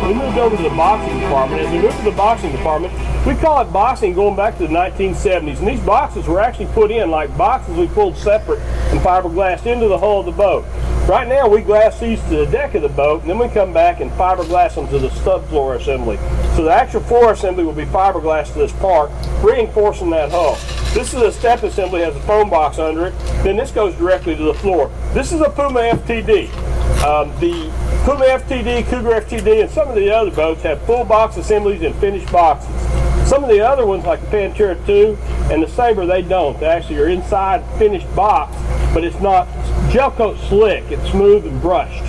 We moved over to the boxing department. As we moved to the boxing department, we call it boxing going back to the 1970s. And these boxes were actually put in like boxes we pulled separate and fiberglassed into the hull of the boat. Right now we glass these to the deck of the boat, and then we come back and fiberglass them to the subfloor assembly. So the actual floor assembly will be fiberglass to this part, reinforcing that hull. This is a step assembly, has a foam box under it. Then this goes directly to the floor. This is a Puma FTD. The Puma FTD, Cougar FTD, and some of the other boats have full box assemblies and finished boxes. Some of the other ones, like the Pantera 2 and the Sabre, they don't. They actually are inside finished box, but it's not gel coat slick. It's smooth and brushed.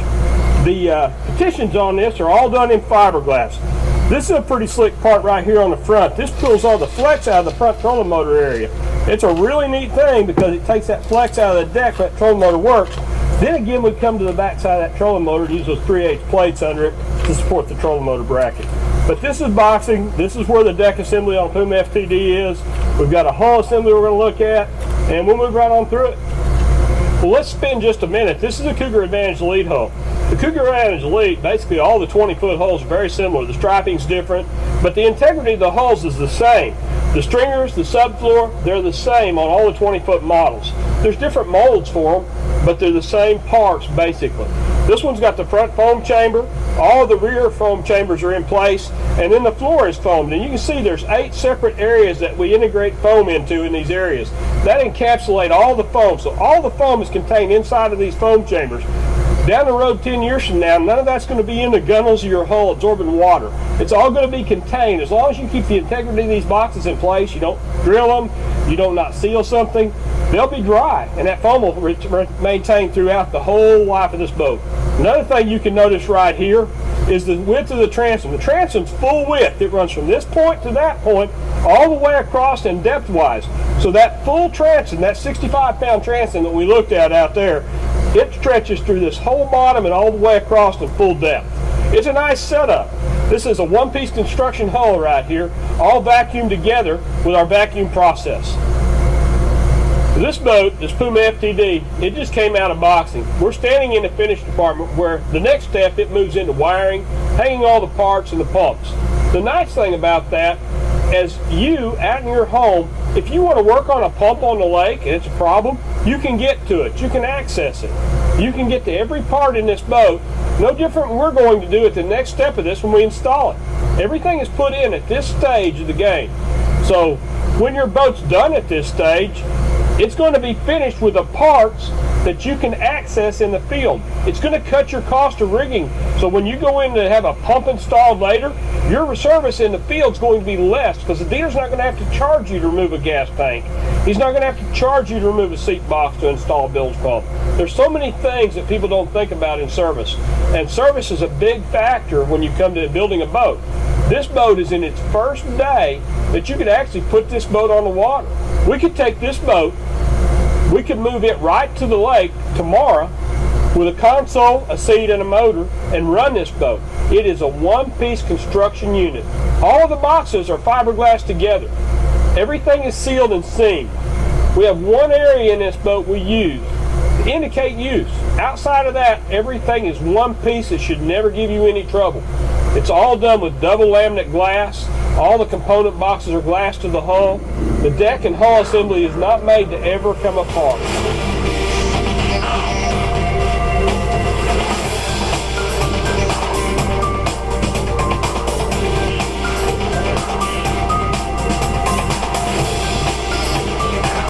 The petitions on this are all done in fiberglass. This is a pretty slick part right here on the front. This pulls all the flex out of the front trolling motor area. It's a really neat thing because it takes that flex out of the deck so that trolling motor works. Then again, we come to the back side of that trolling motor and use those 3/8 plates under it to support the trolling motor bracket. But this is boxing. This is where the deck assembly on Puma FTD is. We've got a hull assembly we're going to look at, and we'll move right on through it. Well, let's spend just a minute. This is a Cougar Advantage Elite hull. The Cougar Advantage Elite, basically all the 20-foot hulls are very similar. The striping's different, but the integrity of the hulls is the same. The stringers, the subfloor, they're the same on all the 20-foot models. There's different molds for them, but they're the same parts basically. This one's got the front foam chamber. All of the rear foam chambers are in place, and then the floor is foamed. And you can see there's 8 separate areas that we integrate foam into in these areas. That encapsulate all the foam. So all the foam is contained inside of these foam chambers. Down the road 10 years from now, none of that's going to be in the gunnels of your hull absorbing water. It's all going to be contained. As long as you keep the integrity of these boxes in place, you don't drill them, you don't not seal something, they'll be dry, and that foam will maintain throughout the whole life of this boat. Another thing you can notice right here is the width of the transom. The transom's full width. It runs from this point to that point, all the way across and depth-wise. So that full transom, that 65-pound transom that we looked at out there, it stretches through this whole bottom and all the way across in full depth. It's a nice setup. This is a one-piece construction hull right here, all vacuumed together with our vacuum process. This boat, this Puma FTD, it just came out of boxing. We're standing in the finish department where the next step, it moves into wiring, hanging all the parts and the pumps. The nice thing about that is you, out in your home, if you want to work on a pump on the lake and it's a problem, you can get to it. You can access it. You can get to every part in this boat. No different than we're going to do at the next step of this when we install it. Everything is put in at this stage of the game. So when your boat's done at this stage, it's going to be finished with the parts that you can access in the field. It's going to cut your cost of rigging. So when you go in to have a pump installed later, your service in the field is going to be less because the dealer's not going to have to charge you to remove a gas tank. He's not going to have to charge you to remove a seat box to install a bilge pump. There's so many things that people don't think about in service. And service is a big factor when you come to building a boat. This boat is in its first day that you could actually put this boat on the water. We could take this boat, we could move it right to the lake tomorrow with a console, a seat, and a motor and run this boat. It is a one-piece construction unit. All of the boxes are fiberglass together. Everything is sealed and seamed. We have one area in this boat we use to indicate use. Outside of that, everything is one piece. It should never give you any trouble. It's all done with double laminate glass. All the component boxes are glass to the hull. The deck and hull assembly is not made to ever come apart.